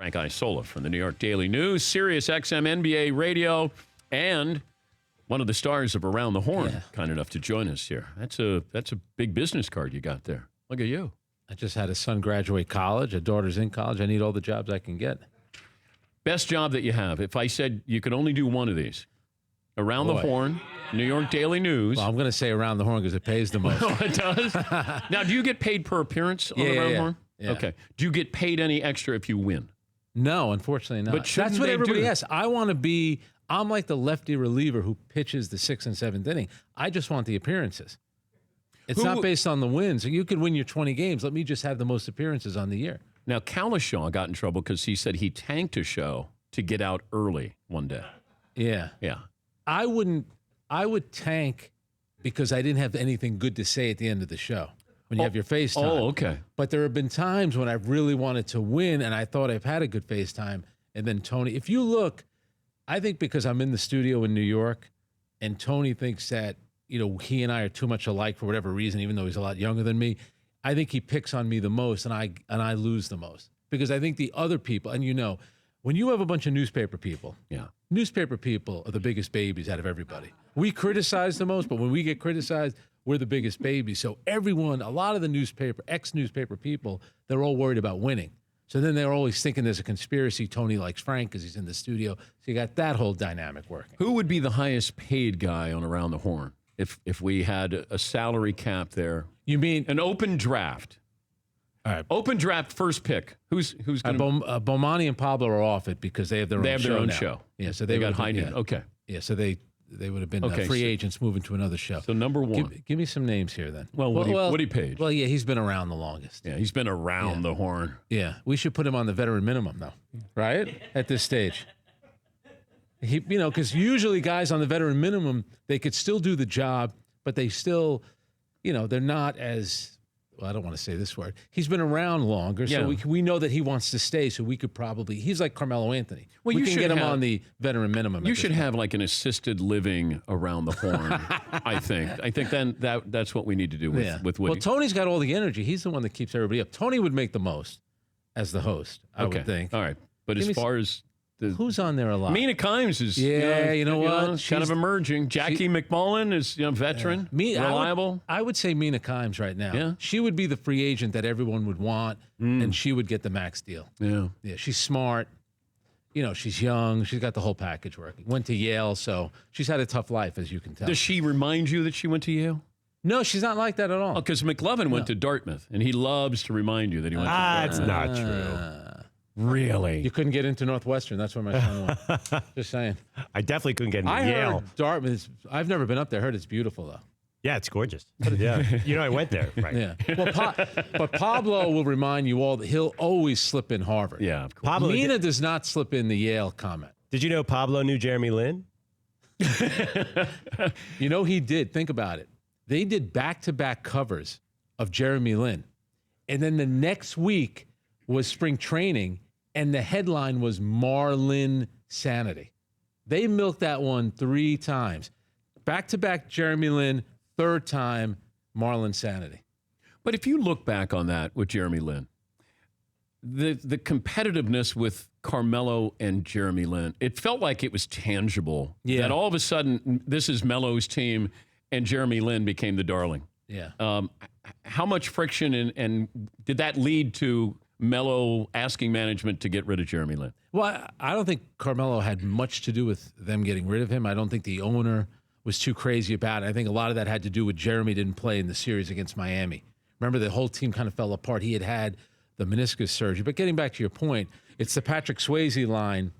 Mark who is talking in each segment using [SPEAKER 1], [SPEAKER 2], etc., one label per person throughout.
[SPEAKER 1] Frank Isola from the New York Daily News, Sirius XM NBA Radio, and one of the stars of Around the Horn, kind enough to join us here. That's a big business card you got there. Look at you.
[SPEAKER 2] I just had a son graduate college. A daughter's in college. I need all the jobs I can get.
[SPEAKER 1] Best job that you have. If I said you could only do one of these, Around the Horn, New York Daily News.
[SPEAKER 2] Well, I'm going to say Around the Horn because it pays the most.
[SPEAKER 1] Oh, it does? Now, do you get paid per appearance on Around the Horn?
[SPEAKER 2] Yeah.
[SPEAKER 1] Okay. Do you get paid any extra if you win?
[SPEAKER 2] No, unfortunately not.
[SPEAKER 1] But
[SPEAKER 2] that's what everybody
[SPEAKER 1] do?
[SPEAKER 2] asks. I'm like the lefty reliever who pitches the 6th and 7th inning. I just want the appearances. It's not based on the wins. You could win your 20 games. Let me just have the most appearances on the year.
[SPEAKER 1] Now, Kalishaw got in trouble because he said he tanked a show to get out early one day.
[SPEAKER 2] Yeah.
[SPEAKER 1] Yeah.
[SPEAKER 2] I would tank because I didn't have anything good to say at the end of the show when you have your FaceTime.
[SPEAKER 1] Oh, okay.
[SPEAKER 2] But there have been times when I really wanted to win and I thought I've had a good FaceTime. And then Tony, if you look, I think because I'm in the studio in New York and Tony thinks that, he and I are too much alike for whatever reason, even though he's a lot younger than me, I think he picks on me the most and I lose the most. Because I think the other people, and when you have a bunch of newspaper people, newspaper people are the biggest babies out of everybody. We criticize the most, but when we get criticized, we're the biggest babies. So everyone, a lot of the ex-newspaper people, they're all worried about winning. So then they're always thinking there's a conspiracy. Tony likes Frank because he's in the studio. So you got that whole dynamic working.
[SPEAKER 1] Who would be the highest paid guy on Around the Horn if we had a salary cap there?
[SPEAKER 2] You mean
[SPEAKER 1] an open draft?
[SPEAKER 2] All right.
[SPEAKER 1] Open draft first pick. Who's going to...
[SPEAKER 2] Bomani and Pablo are off it because they have their own show. Yeah, so
[SPEAKER 1] they got high noon. Okay.
[SPEAKER 2] Yeah, so they would have been free agents moving to another show.
[SPEAKER 1] So number one.
[SPEAKER 2] Give me some names here then.
[SPEAKER 1] Well, Woody Page.
[SPEAKER 2] Well, yeah, he's been around the longest.
[SPEAKER 1] Yeah, he's been around the horn.
[SPEAKER 2] Yeah, we should put him on the veteran minimum though, right? At this stage. Because usually guys on the veteran minimum, they could still do the job, but they still, they're not as... Well, I don't want to say this word. He's been around longer, so we know that he wants to stay, so we could probably... He's like Carmelo Anthony.
[SPEAKER 1] Well,
[SPEAKER 2] we can get him on the veteran minimum.
[SPEAKER 1] You should have like an assisted living around the horn, I think. I think then that's what we need to do with Woody.
[SPEAKER 2] Well, Tony's got all the energy. He's the one that keeps everybody up. Tony would make the most as the host, I would think.
[SPEAKER 1] All right. But as far as...
[SPEAKER 2] Who's on there a lot?
[SPEAKER 1] Mina Kimes is, kind of emerging. Jackie McMullen is, veteran, reliable.
[SPEAKER 2] I would say Mina Kimes right now.
[SPEAKER 1] Yeah.
[SPEAKER 2] She would be the free agent that everyone would want, and she would get the max deal.
[SPEAKER 1] Yeah.
[SPEAKER 2] Yeah, she's smart. She's young. She's got the whole package working. Went to Yale, so she's had a tough life, as you can tell.
[SPEAKER 1] Does she remind you that she went to Yale?
[SPEAKER 2] No, she's not like that at all.
[SPEAKER 1] Because McLovin went to Dartmouth, and he loves to remind you that he went to Dartmouth.
[SPEAKER 3] That's not true.
[SPEAKER 1] Really?
[SPEAKER 2] You couldn't get into Northwestern. That's where my son went. Just saying.
[SPEAKER 3] I definitely couldn't get into
[SPEAKER 2] I
[SPEAKER 3] Yale.
[SPEAKER 2] heard Dartmouth. I've never been up there. I heard it's beautiful, though.
[SPEAKER 3] Yeah, it's gorgeous. Yeah. I went there. Right.
[SPEAKER 2] Yeah. Well, but Pablo will remind you all that he'll always slip in Harvard.
[SPEAKER 1] Yeah, of course.
[SPEAKER 2] Mina does not slip in the Yale comment.
[SPEAKER 3] Did you know Pablo knew Jeremy Lin?
[SPEAKER 2] He did. Think about it. They did back-to-back covers of Jeremy Lin. And then the next week was spring training, and the headline was Marlin Sanity. They milked that one 3 times. Back-to-back Jeremy Lin, 3rd time Marlin Sanity.
[SPEAKER 1] But if you look back on that with Jeremy Lin, the competitiveness with Carmelo and Jeremy Lin, it felt like it was tangible.
[SPEAKER 2] Yeah.
[SPEAKER 1] That all of a sudden, this is Melo's team, and Jeremy Lin became the darling.
[SPEAKER 2] Yeah.
[SPEAKER 1] How much friction and did that lead to Melo asking management to get rid of Jeremy Lin?
[SPEAKER 2] Well, I don't think Carmelo had much to do with them getting rid of him. I don't think the owner was too crazy about it. I think a lot of that had to do with Jeremy didn't play in the series against Miami. Remember, the whole team kind of fell apart. He had the meniscus surgery. But getting back to your point, it's the Patrick Swayze line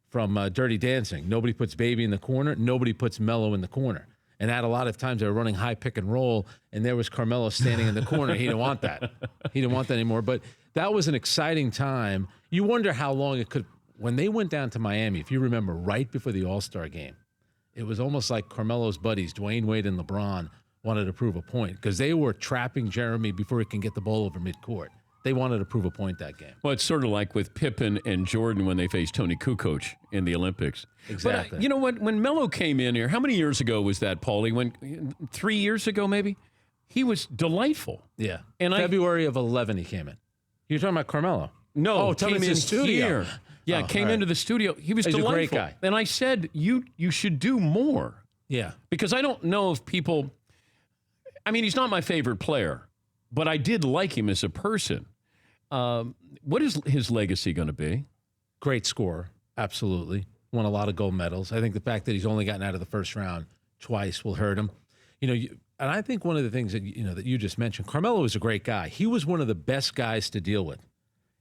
[SPEAKER 2] from Dirty Dancing. Nobody puts Baby in the corner. Nobody puts Melo in the corner. And that a lot of times they were running high pick and roll, and there was Carmelo standing in the corner. He didn't want that. He didn't want that anymore. But that was an exciting time. You wonder how long it could... When they went down to Miami, if you remember, right before the All-Star game, it was almost like Carmelo's buddies, Dwayne Wade and LeBron, wanted to prove a point because they were trapping Jeremy before he can get the ball over midcourt. They wanted to prove a point that game.
[SPEAKER 1] Well, it's sort of like with Pippen and Jordan when they faced Tony Kukoc in the Olympics.
[SPEAKER 2] Exactly.
[SPEAKER 1] But you know what? When Melo came in here, how many years ago was that, Paulie? 3 years ago, maybe? He was delightful.
[SPEAKER 2] Yeah.
[SPEAKER 1] And
[SPEAKER 2] February of 11 he came in. You're talking about Carmelo?
[SPEAKER 1] No,
[SPEAKER 2] Oh, tell me
[SPEAKER 1] came
[SPEAKER 2] it's
[SPEAKER 1] in
[SPEAKER 2] the studio.
[SPEAKER 1] here. Yeah,
[SPEAKER 2] Oh,
[SPEAKER 1] came
[SPEAKER 2] all right.
[SPEAKER 1] into the studio. He was
[SPEAKER 2] He's a
[SPEAKER 1] delightful.
[SPEAKER 2] great guy.
[SPEAKER 1] And I said, you should do more.
[SPEAKER 2] Yeah.
[SPEAKER 1] Because I don't know if people, I mean, he's not my favorite player, but I did like him as a person. What is his legacy going to be?
[SPEAKER 2] Great scorer. Absolutely. Won a lot of gold medals. I think the fact that he's only gotten out of the first round twice will hurt him. And I think one of the things that that you just mentioned, Carmelo was a great guy. He was one of the best guys to deal with.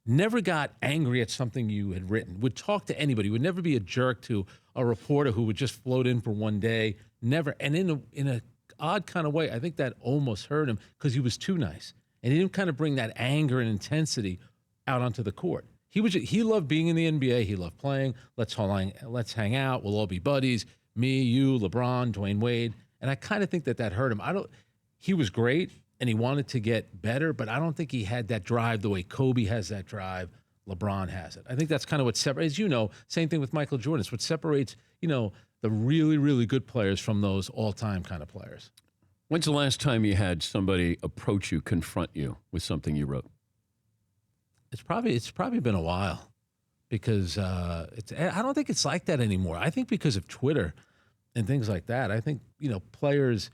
[SPEAKER 2] Never got angry at something you had written. Would talk to anybody. Would never be a jerk to a reporter who would just float in for one day. Never. And in a odd kind of way, I think that almost hurt him because he was too nice, and he didn't kind of bring that anger and intensity out onto the court. He loved being in the NBA. He loved playing. Let's hang out. We'll all be buddies. Me, you, LeBron, Dwayne Wade. And I kind of think that hurt him. He was great, and he wanted to get better, but I don't think he had that drive the way Kobe has that drive, LeBron has it. I think that's kind of what separates, same thing with Michael Jordan. It's what separates, the really, really good players from those all-time kind of players.
[SPEAKER 1] When's the last time you had somebody approach you, confront you with something you wrote?
[SPEAKER 2] It's probably been a while because I don't think it's like that anymore. I think because of Twitter and things like that. I think, players,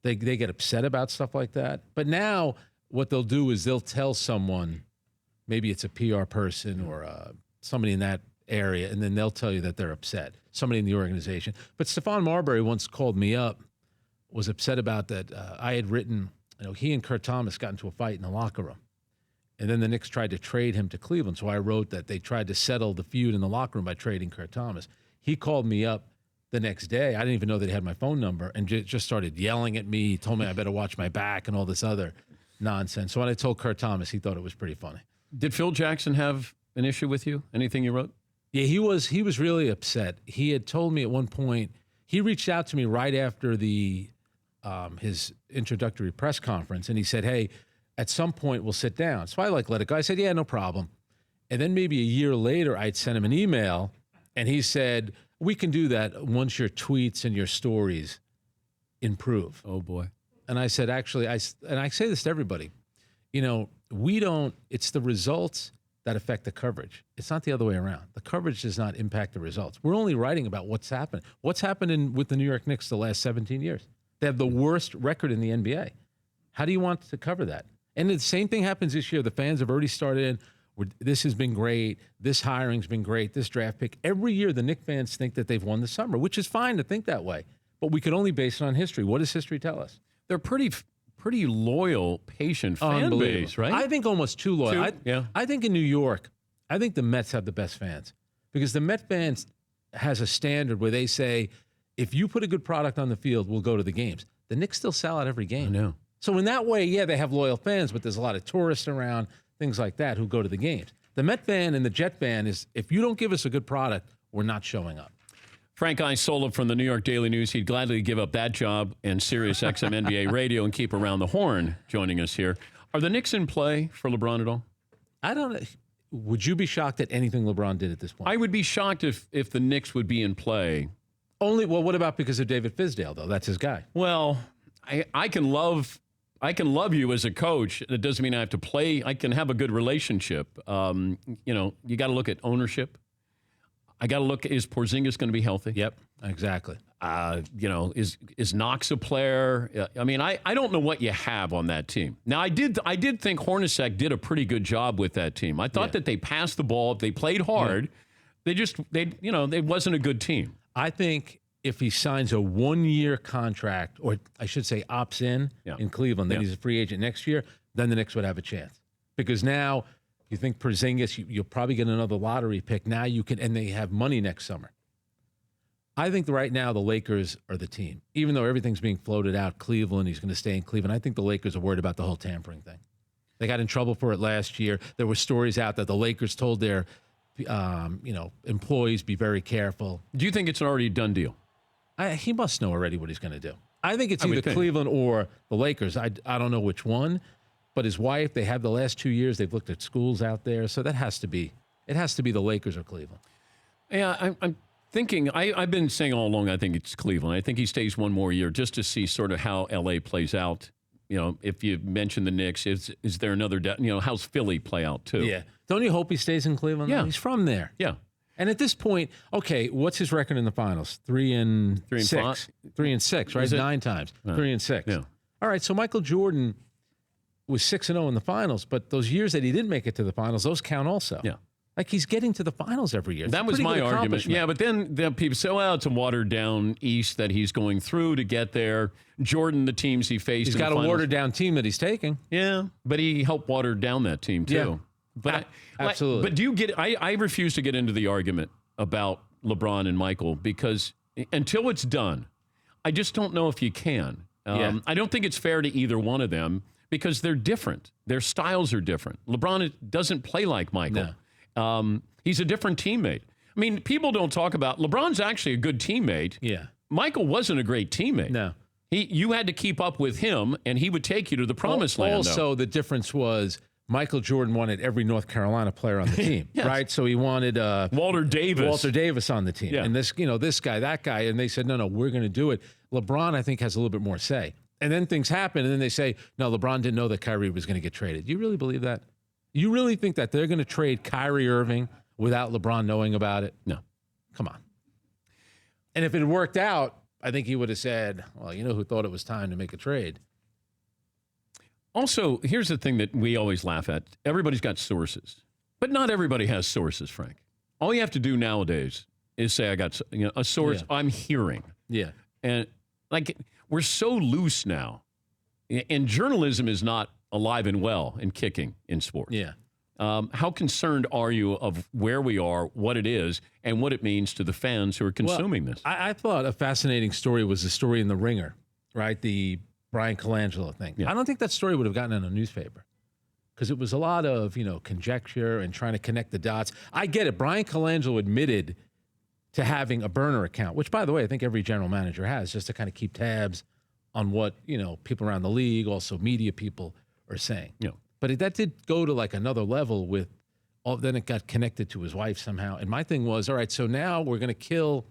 [SPEAKER 2] they get upset about stuff like that. But now what they'll do is they'll tell someone, maybe it's a PR person or somebody in that area, and then they'll tell you that they're upset, somebody in the organization. But Stephon Marbury once called me up, was upset about that. I had written, he and Kurt Thomas got into a fight in the locker room. And then the Knicks tried to trade him to Cleveland. So I wrote that they tried to settle the feud in the locker room by trading Kurt Thomas. He called me up the next day. I didn't even know that he had my phone number, and just started yelling at me. He told me I better watch my back and all this other nonsense. So when I told Kurt Thomas, he thought it was pretty funny.
[SPEAKER 1] Did Phil Jackson have an issue with you? Anything you wrote?
[SPEAKER 2] Yeah, he was really upset. He had told me at one point, he reached out to me right after his introductory press conference, and he said, hey, at some point we'll sit down. So I let it go. I said, yeah, no problem. And then maybe a year later, I'd sent him an email, and he said, we can do that once your tweets and your stories improve.
[SPEAKER 1] Oh, boy.
[SPEAKER 2] And I said, actually, I say this to everybody, it's the results that affect the coverage. It's not the other way around. The coverage does not impact the results. We're only writing about what's happened. What's happened with the New York Knicks the last 17 years? They have the worst record in the NBA. How do you want to cover that? And the same thing happens this year. The fans have already started in. This has been great. This hiring's been great. This draft pick. Every year, the Knicks fans think that they've won the summer, which is fine to think that way. But we could only base it on history. What does history tell us?
[SPEAKER 1] They're pretty loyal, patient fan base, right?
[SPEAKER 2] I think almost too loyal.
[SPEAKER 1] Yeah.
[SPEAKER 2] I think in New York, I think the Mets have the best fans because the Met fans has a standard where they say, if you put a good product on the field, we'll go to the games. The Knicks still sell out every game.
[SPEAKER 1] I know.
[SPEAKER 2] So in that way, yeah, they have loyal fans, but there's a lot of tourists around, things like that, who go to the games. The Met fan and the Jet fan is, if you don't give us a good product, we're not showing up.
[SPEAKER 1] Frank Isola from the New York Daily News. He'd gladly give up that job and Sirius XM NBA radio and keep around the horn joining us here. Are the Knicks in play for LeBron at all?
[SPEAKER 2] I don't know. Would you be shocked at anything LeBron did at this point?
[SPEAKER 1] I would be shocked if the Knicks would be in play.
[SPEAKER 2] What about because of David Fizdale, though? That's his guy.
[SPEAKER 1] Well, I can love you as a coach. That doesn't mean I have to play. I can have a good relationship. You got to look at ownership. I got to look, is Porzingis going to be healthy?
[SPEAKER 2] Yep, exactly.
[SPEAKER 1] Is Knox a player? I mean, I don't know what you have on that team. Now, I did think Hornacek did a pretty good job with that team. I thought that they passed the ball. They played hard. Yeah. They wasn't a good team.
[SPEAKER 2] I think if he signs a 1-year contract, or I should say opts in Cleveland, then he's a free agent next year, then the Knicks would have a chance. Because now you think Porzingis, you'll probably get another lottery pick. Now you can, and they have money next summer. I think right now the Lakers are the team. Even though everything's being floated out, Cleveland, he's going to stay in Cleveland. I think the Lakers are worried about the whole tampering thing. They got in trouble for it last year. There were stories out that the Lakers told their employees, be very careful.
[SPEAKER 1] Do you think it's an already done deal?
[SPEAKER 2] He must know already what he's going to do. I think it's either Cleveland or the Lakers. I don't know which one, but his wife, they have the last 2 years, they've looked at schools out there. So it has to be the Lakers or Cleveland.
[SPEAKER 1] Yeah, I'm thinking, I've been saying all along, I think it's Cleveland. I think he stays one more year just to see sort of how L.A. plays out. if you mention the Knicks, is there another, how's Philly play out too?
[SPEAKER 2] Yeah. Don't you hope he stays in Cleveland?
[SPEAKER 1] Yeah.
[SPEAKER 2] He's from there.
[SPEAKER 1] Yeah.
[SPEAKER 2] And at this point, okay, what's his record in the finals? 3-6. 3-6, right? 9 times. 3-6.
[SPEAKER 1] Yeah.
[SPEAKER 2] All right, so Michael Jordan was 6-0 in the finals, but those years that he didn't make it to the finals, those count also.
[SPEAKER 1] Yeah.
[SPEAKER 2] Like he's getting to the finals every year.
[SPEAKER 1] That was my argument. Yeah, but then people say, well, it's a watered down East that he's going through to get there. Jordan, the teams he faced.
[SPEAKER 2] He's got a watered down team that he's taking.
[SPEAKER 1] Yeah, but he helped water down that team too.
[SPEAKER 2] Yeah.
[SPEAKER 1] But
[SPEAKER 2] absolutely.
[SPEAKER 1] But do you get? I refuse to get into the argument about LeBron and Michael because until it's done, I just don't know if you can. I don't think it's fair to either one of them because they're different. Their styles are different. LeBron doesn't play like Michael.
[SPEAKER 2] No.
[SPEAKER 1] He's a different teammate. I mean, people don't talk about LeBron's actually a good teammate.
[SPEAKER 2] Yeah.
[SPEAKER 1] Michael wasn't a great teammate.
[SPEAKER 2] No.
[SPEAKER 1] You had to keep up with him, and he would take you to the promised land.
[SPEAKER 2] Also, the difference was Michael Jordan wanted every North Carolina player on the team,
[SPEAKER 1] Yes.
[SPEAKER 2] right? So he wanted
[SPEAKER 1] Walter Davis
[SPEAKER 2] on the team,
[SPEAKER 1] Yeah.
[SPEAKER 2] and this guy, that guy, and they said, no, we're going to do it. LeBron, I think, has a little bit more say. And then things happen, and then they say, no, LeBron didn't know that Kyrie was going to get traded. Do you really believe that? You really think that they're going to trade Kyrie Irving without LeBron knowing about it?
[SPEAKER 1] No.
[SPEAKER 2] Come on. And if it had worked out, I think he would have said, well, you know who thought it was time to make a trade?
[SPEAKER 1] Also, here's the thing that we always laugh at. Everybody's got sources, but not everybody has sources, Frank. All you have to do nowadays is say, I got a source I'm hearing.
[SPEAKER 2] Yeah.
[SPEAKER 1] And we're so loose now. And journalism is not alive and well and kicking in sports.
[SPEAKER 2] Yeah.
[SPEAKER 1] How concerned are you of where we are, what it is, and what it means to the fans who are consuming this?
[SPEAKER 2] I thought a fascinating story was the story in The Ringer, right? The Brian Colangelo thing.
[SPEAKER 1] Yeah.
[SPEAKER 2] I don't think that story would have gotten in a newspaper because it was a lot of, conjecture and trying to connect the dots. I get it. Brian Colangelo admitted to having a burner account, which, by the way, I think every general manager has, just to kind of keep tabs on what, people around the league, also media people are saying.
[SPEAKER 1] Yeah.
[SPEAKER 2] But that did go to another level with then it got connected to his wife somehow. And my thing was, all right, so now we're going to kill,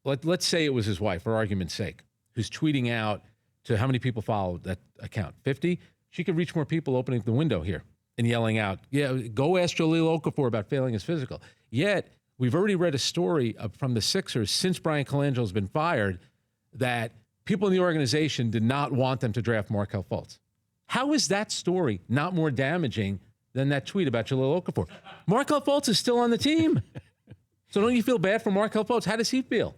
[SPEAKER 2] let's say it was his wife, for argument's sake, who's tweeting out to how many people followed that account? 50? She could reach more people opening the window here and yelling out, yeah, go ask Jahlil Okafor about failing his physical. Yet, we've already read a story from the Sixers since Brian Colangelo's been fired that people in the organization did not want them to draft Markelle Fultz. How is that story not more damaging than that tweet about Jahlil Okafor? Markelle Fultz is still on the team. So don't you feel bad for Markelle Fultz? How does he feel?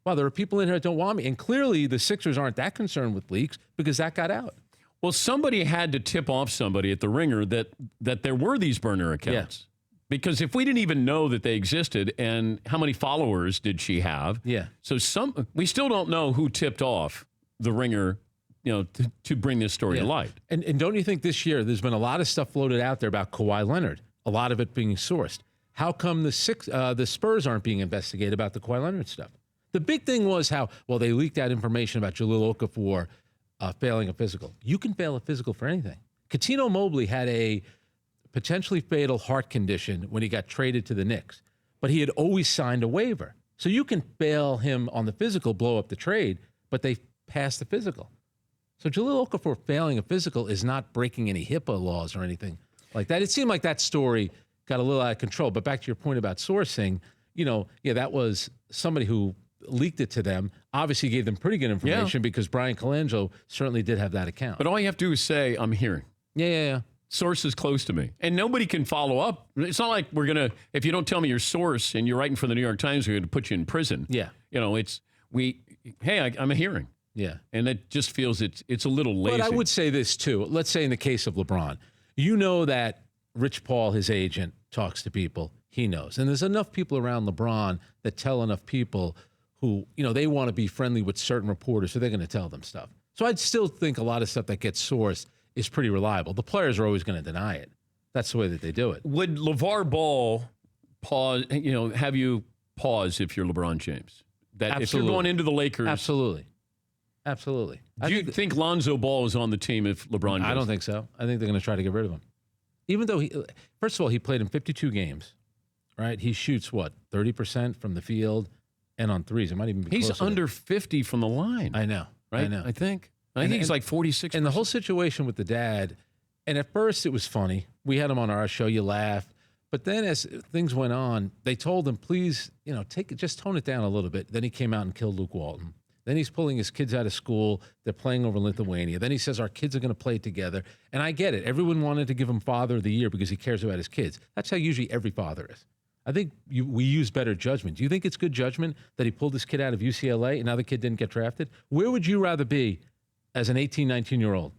[SPEAKER 2] Well, there are people in here that don't want me. And clearly the Sixers aren't that concerned with leaks because that got out.
[SPEAKER 1] Well, somebody had to tip off somebody at the Ringer that there were these burner accounts. Yeah. Because if we didn't even know that they existed, and how many followers did she have?
[SPEAKER 2] Yeah.
[SPEAKER 1] So we still don't know who tipped off the Ringer, to bring this story to light.
[SPEAKER 2] And don't you think this year there's been a lot of stuff floated out there about Kawhi Leonard, a lot of it being sourced? How come the Spurs aren't being investigated about the Kawhi Leonard stuff? The big thing was they leaked out information about Jahlil Okafor failing a physical. You can fail a physical for anything. Coutinho Mobley had a potentially fatal heart condition when he got traded to the Knicks, but he had always signed a waiver. So you can fail him on the physical, blow up the trade, but they passed the physical. So Jahlil Okafor failing a physical is not breaking any HIPAA laws or anything like that. It seemed like that story got a little out of control. But back to your point about sourcing, that was somebody who leaked it to them, obviously gave them pretty good information because Brian Colangelo certainly did have that account.
[SPEAKER 1] But all you have to do is say, I'm hearing.
[SPEAKER 2] Yeah.
[SPEAKER 1] Source is close to me. And nobody can follow up. It's not like we're going to, if you don't tell me your source and you're writing for the New York Times, we're going to put you in prison.
[SPEAKER 2] Yeah.
[SPEAKER 1] I'm a hearing.
[SPEAKER 2] Yeah.
[SPEAKER 1] And it just feels it's a little lazy.
[SPEAKER 2] But I would say this too. Let's say in the case of LeBron, that Rich Paul, his agent, talks to people. He knows. And there's enough people around LeBron that tell enough people who, they want to be friendly with certain reporters, so they're going to tell them stuff. So I'd still think a lot of stuff that gets sourced is pretty reliable. The players are always going to deny it. That's the way that they do it.
[SPEAKER 1] Would LaVar Ball pause, have you pause if you're LeBron James? That
[SPEAKER 2] Absolutely.
[SPEAKER 1] If you're going into the Lakers.
[SPEAKER 2] Absolutely.
[SPEAKER 1] Do you think Lonzo Ball is on the team if LeBron goes?
[SPEAKER 2] I don't think so. I think they're going to try to get rid of him. Even though first of all, he played in 52 games, right? He shoots 30% from the field and on threes. It might even be
[SPEAKER 1] He's
[SPEAKER 2] closer
[SPEAKER 1] under 50 from the line.
[SPEAKER 2] I know.
[SPEAKER 1] Right?
[SPEAKER 2] I know.
[SPEAKER 1] I think. I think he's like 46.
[SPEAKER 2] And the whole situation with the dad, and at first it was funny. We had him on our show, you laughed. But then as things went on, they told him, please, just tone it down a little bit. Then he came out and killed Luke Walton. Then he's pulling his kids out of school. They're playing over Lithuania. Then he says our kids are going to play together. And I get it. Everyone wanted to give him Father of the Year because he cares about his kids. That's how usually every father is. I think we use better judgment. Do you think it's good judgment that he pulled this kid out of UCLA and now the kid didn't get drafted? Where would you rather be as an 18, 19-year-old?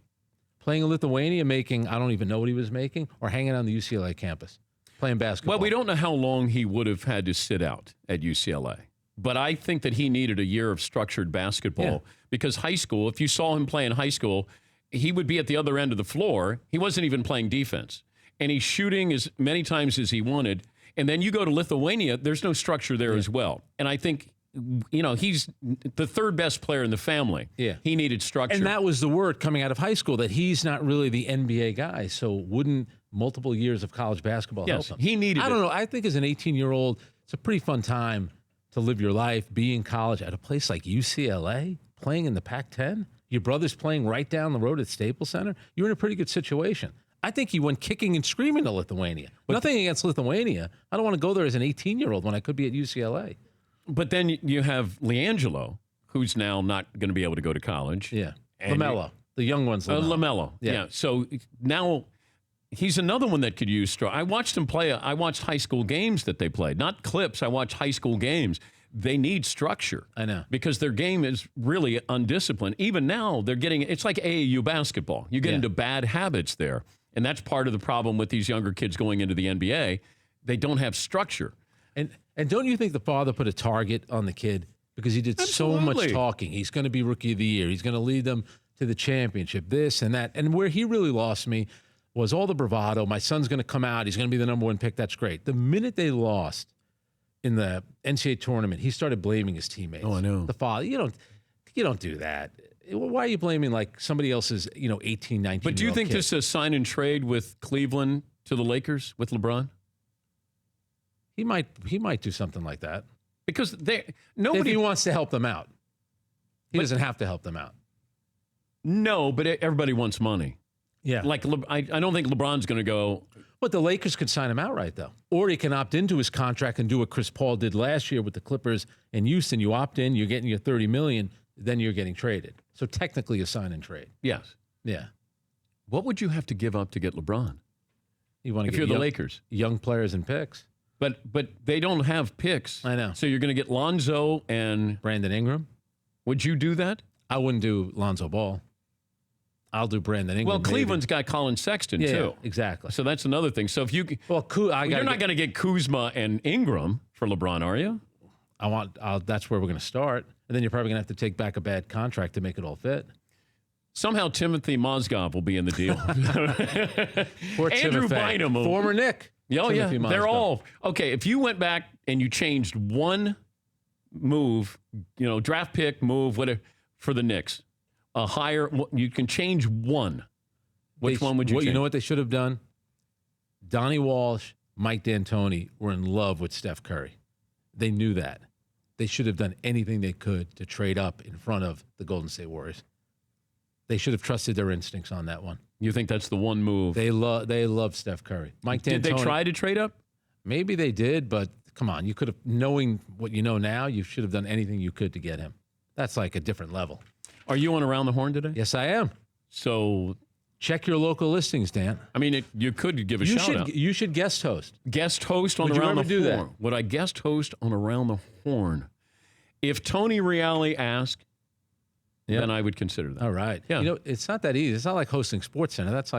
[SPEAKER 2] Playing in Lithuania, making, I don't even know what he was making, or hanging on the UCLA campus, playing basketball?
[SPEAKER 1] Well, we don't know how long he would have had to sit out at UCLA. But I think that he needed a year of structured basketball because high school, if you saw him play in high school, he would be at the other end of the floor. He wasn't even playing defense. And he's shooting as many times as he wanted. And then you go to Lithuania, there's no structure there as well. And I think, he's the third best player in the family.
[SPEAKER 2] Yeah.
[SPEAKER 1] He needed structure.
[SPEAKER 2] And that was the word coming out of high school, that he's not really the NBA guy. So wouldn't multiple years of college basketball help him?
[SPEAKER 1] He needed
[SPEAKER 2] I don't know. I think as an 18-year-old, it's a pretty fun time to live your life, be in college at a place like UCLA, playing in the Pac-10. Your brother's playing right down the road at Staples Center. You're in a pretty good situation. I think he went kicking and screaming to Lithuania. Nothing against Lithuania. I don't want to go there as an 18-year-old when I could be at UCLA.
[SPEAKER 1] But then you have LiAngelo, who's now not going to be able to go to college.
[SPEAKER 2] Yeah. LaMelo. The young one's LaMelo.
[SPEAKER 1] LaMelo. Yeah. So now he's another one that could use straw. I watched him play. I watched high school games that they played, not clips. I watched high school games. They need structure.
[SPEAKER 2] I know.
[SPEAKER 1] Because their game is really undisciplined. Even now, it's like AAU basketball. You get into bad habits there. And that's part of the problem with these younger kids going into the NBA. They don't have structure.
[SPEAKER 2] And don't you think the father put a target on the kid? Because he did so much talking. He's going to be Rookie of the Year. He's going to lead them to the championship, this and that. And where he really lost me was all the bravado. My son's going to come out. He's going to be the number one pick. That's great. The minute they lost in the NCAA tournament, he started blaming his teammates.
[SPEAKER 1] Oh, I know.
[SPEAKER 2] The father, you don't do that. Why are you blaming like somebody else's, 18, 19?
[SPEAKER 1] But do you think this is a sign and trade with Cleveland to the Lakers with LeBron?
[SPEAKER 2] He might do something like that.
[SPEAKER 1] Because
[SPEAKER 2] nobody wants to help them out. He doesn't have to help them out.
[SPEAKER 1] No, but everybody wants money.
[SPEAKER 2] Yeah.
[SPEAKER 1] Like I don't think LeBron's going to go.
[SPEAKER 2] But the Lakers could sign him outright, though. Or he can opt into his contract and do what Chris Paul did last year with the Clippers in Houston. You opt in, you're getting your $30 million, then you're getting traded. So technically a sign and trade.
[SPEAKER 1] Yes.
[SPEAKER 2] Yeah.
[SPEAKER 1] What would you have to give up to get LeBron?
[SPEAKER 2] If
[SPEAKER 1] you're the Lakers.
[SPEAKER 2] Young players and picks.
[SPEAKER 1] But they don't have picks.
[SPEAKER 2] I know.
[SPEAKER 1] So you're going to get Lonzo and
[SPEAKER 2] Brandon Ingram.
[SPEAKER 1] Would you do that?
[SPEAKER 2] I wouldn't do Lonzo Ball. I'll do Brandon Ingram.
[SPEAKER 1] Well, Cleveland's got Colin Sexton, too.
[SPEAKER 2] Yeah, exactly.
[SPEAKER 1] So that's another thing. So if you're not going to get Kuzma and Ingram for LeBron, are you?
[SPEAKER 2] That's where we're going to start. And then you're probably going to have to take back a bad contract to make it all fit.
[SPEAKER 1] Somehow Timothy Mozgov will be in the deal.
[SPEAKER 2] Poor
[SPEAKER 1] Andrew
[SPEAKER 2] Timothy.
[SPEAKER 1] Bynum.
[SPEAKER 2] Former Knick.
[SPEAKER 1] Oh, yeah.
[SPEAKER 2] Timothy
[SPEAKER 1] They're
[SPEAKER 2] Mozgov.
[SPEAKER 1] all. Okay, if you went back and you changed one move, draft pick move, whatever, for the Knicks, you can change one. Which one would you change?
[SPEAKER 2] You know what they should have done? Donnie Walsh, Mike D'Antoni were in love with Steph Curry. They knew that. They should have done anything they could to trade up in front of the Golden State Warriors. They should have trusted their instincts on that one.
[SPEAKER 1] You think that's the one move?
[SPEAKER 2] They love Steph Curry. Mike D'Antoni.
[SPEAKER 1] Did they try to trade up?
[SPEAKER 2] Maybe they did, but come on. You could have, knowing what you know now, you should have done anything you could to get him. That's like a different level.
[SPEAKER 1] Are you on Around the Horn today?
[SPEAKER 2] Yes, I am.
[SPEAKER 1] So
[SPEAKER 2] check your local listings, Dan.
[SPEAKER 1] I mean, you could give a shout out.
[SPEAKER 2] You should guest host.
[SPEAKER 1] Guest host on
[SPEAKER 2] Would you
[SPEAKER 1] Around
[SPEAKER 2] ever
[SPEAKER 1] the
[SPEAKER 2] do
[SPEAKER 1] Horn.
[SPEAKER 2] that?
[SPEAKER 1] Would I guest host on Around the Horn? If Tony Reale asked, then I would consider that.
[SPEAKER 2] All right.
[SPEAKER 1] Yeah.
[SPEAKER 2] It's not that easy. It's not like hosting SportsCenter. That's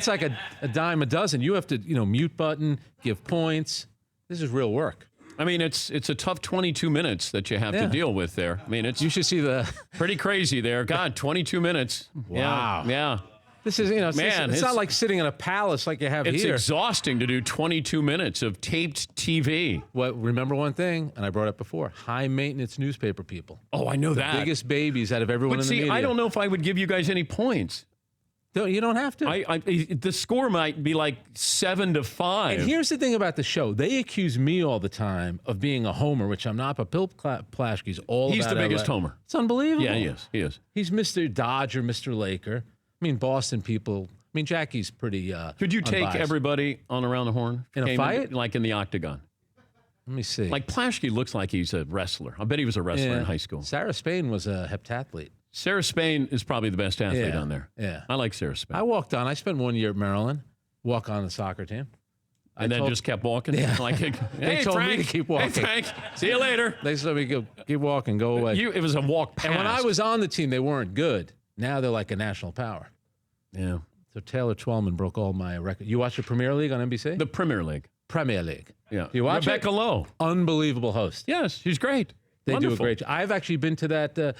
[SPEAKER 2] like a dime a dozen. You have to, mute button, give points. This is real work.
[SPEAKER 1] I mean, it's a tough 22 minutes that you have to deal with there. I mean,
[SPEAKER 2] you should see the
[SPEAKER 1] pretty crazy there. God, 22 minutes.
[SPEAKER 2] Wow.
[SPEAKER 1] Yeah.
[SPEAKER 2] This is, it's not like sitting in a palace like you have
[SPEAKER 1] it's
[SPEAKER 2] here.
[SPEAKER 1] It's exhausting to do 22 minutes of taped TV.
[SPEAKER 2] Well, remember one thing, and I brought it up before, high maintenance newspaper people.
[SPEAKER 1] Oh, I know that.
[SPEAKER 2] Biggest babies out of everyone in the media.
[SPEAKER 1] I don't know if I would give you guys any points.
[SPEAKER 2] You don't have to.
[SPEAKER 1] The score might be like 7-5.
[SPEAKER 2] And here's the thing about the show. They accuse me all the time of being a homer, which I'm not, but Bill Plaschke's all
[SPEAKER 1] He's
[SPEAKER 2] about
[SPEAKER 1] the biggest
[SPEAKER 2] LA.
[SPEAKER 1] homer.
[SPEAKER 2] It's unbelievable.
[SPEAKER 1] Yeah, he is. He is.
[SPEAKER 2] He's Mr. Dodger, Mr. Laker. I mean, Boston people. I mean, Jackie's pretty
[SPEAKER 1] Could you take
[SPEAKER 2] unbiased.
[SPEAKER 1] everybody on Around the Horn?
[SPEAKER 2] In a fight?
[SPEAKER 1] Like in the octagon.
[SPEAKER 2] Let me see.
[SPEAKER 1] Like Plaschke looks like he's a wrestler. I bet he was a wrestler in high school.
[SPEAKER 2] Sarah Spain was a heptathlete.
[SPEAKER 1] Sarah Spain is probably the best athlete on there.
[SPEAKER 2] Yeah.
[SPEAKER 1] I like Sarah Spain.
[SPEAKER 2] I walked on. I spent 1 year at Maryland. Walk on the soccer team.
[SPEAKER 1] And then just kept walking?
[SPEAKER 2] Yeah.
[SPEAKER 1] Like, hey,
[SPEAKER 2] They told
[SPEAKER 1] Frank.
[SPEAKER 2] me to keep walking.
[SPEAKER 1] Hey, Frank. See you later.
[SPEAKER 2] They told me to keep walking, go away.
[SPEAKER 1] It was a walk past.
[SPEAKER 2] And when I was on the team, they weren't good. Now they're like a national power.
[SPEAKER 1] Yeah.
[SPEAKER 2] So Taylor Twellman broke all my records. You watch the Premier League on NBC?
[SPEAKER 1] The Premier League.
[SPEAKER 2] Premier League.
[SPEAKER 1] Yeah.
[SPEAKER 2] Do you watch
[SPEAKER 1] Rebecca
[SPEAKER 2] it?
[SPEAKER 1] Lowe.
[SPEAKER 2] Unbelievable host.
[SPEAKER 1] Yes, she's great.
[SPEAKER 2] They
[SPEAKER 1] Wonderful.
[SPEAKER 2] do a great job. I've actually been to that the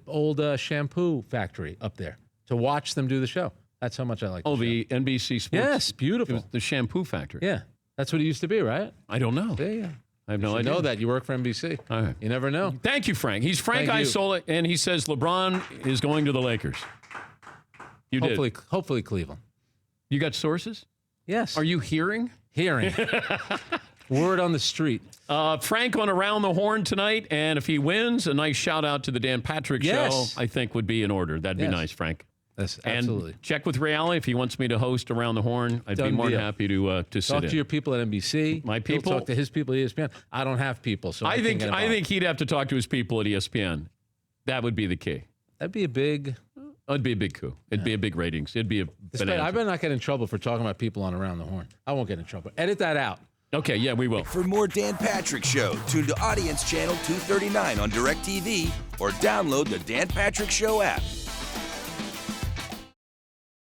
[SPEAKER 2] old shampoo factory up there to watch them do the show. That's how much I like.
[SPEAKER 1] The NBC Sports.
[SPEAKER 2] Yes, beautiful.
[SPEAKER 1] It was the shampoo factory.
[SPEAKER 2] Yeah, that's what it used to be, right?
[SPEAKER 1] I don't know.
[SPEAKER 2] Yeah.
[SPEAKER 1] I have no
[SPEAKER 2] I
[SPEAKER 1] idea.
[SPEAKER 2] know that you work for NBC.
[SPEAKER 1] All right.
[SPEAKER 2] You never know.
[SPEAKER 1] Thank you, Frank. He's Frank
[SPEAKER 2] Thank you.
[SPEAKER 1] Isola, and he says LeBron is going to the Lakers. You did.
[SPEAKER 2] Hopefully Cleveland.
[SPEAKER 1] You got sources?
[SPEAKER 2] Yes.
[SPEAKER 1] Are you hearing?
[SPEAKER 2] Hearing? Word on the street.
[SPEAKER 1] Frank on Around the Horn tonight, and if he wins, a nice shout out to the Dan Patrick
[SPEAKER 2] Yes.
[SPEAKER 1] Show, I think would be in order. That'd be
[SPEAKER 2] Yes.
[SPEAKER 1] nice, Frank.
[SPEAKER 2] That's
[SPEAKER 1] And
[SPEAKER 2] absolutely.
[SPEAKER 1] check with Reality if he wants me to host Around the Horn. I'd be
[SPEAKER 2] Done
[SPEAKER 1] more than
[SPEAKER 2] deal.
[SPEAKER 1] happy to sit
[SPEAKER 2] Talk
[SPEAKER 1] in.
[SPEAKER 2] to your people at NBC.
[SPEAKER 1] My
[SPEAKER 2] He'll
[SPEAKER 1] people?
[SPEAKER 2] talk to his people at ESPN. I don't have people, so I
[SPEAKER 1] I think
[SPEAKER 2] can't get involved.
[SPEAKER 1] he'd have to talk to his people at ESPN. That would be the key.
[SPEAKER 2] That'd be a big.
[SPEAKER 1] It'd be a big coup. It'd be a big ratings. It'd be a bonanza.
[SPEAKER 2] I better not get in trouble for talking about people on Around the Horn. I won't get in trouble. Edit that out.
[SPEAKER 1] Okay, yeah, we will.
[SPEAKER 4] For more Dan Patrick Show, tune to Audience Channel 239 on DirecTV or download the Dan Patrick Show app.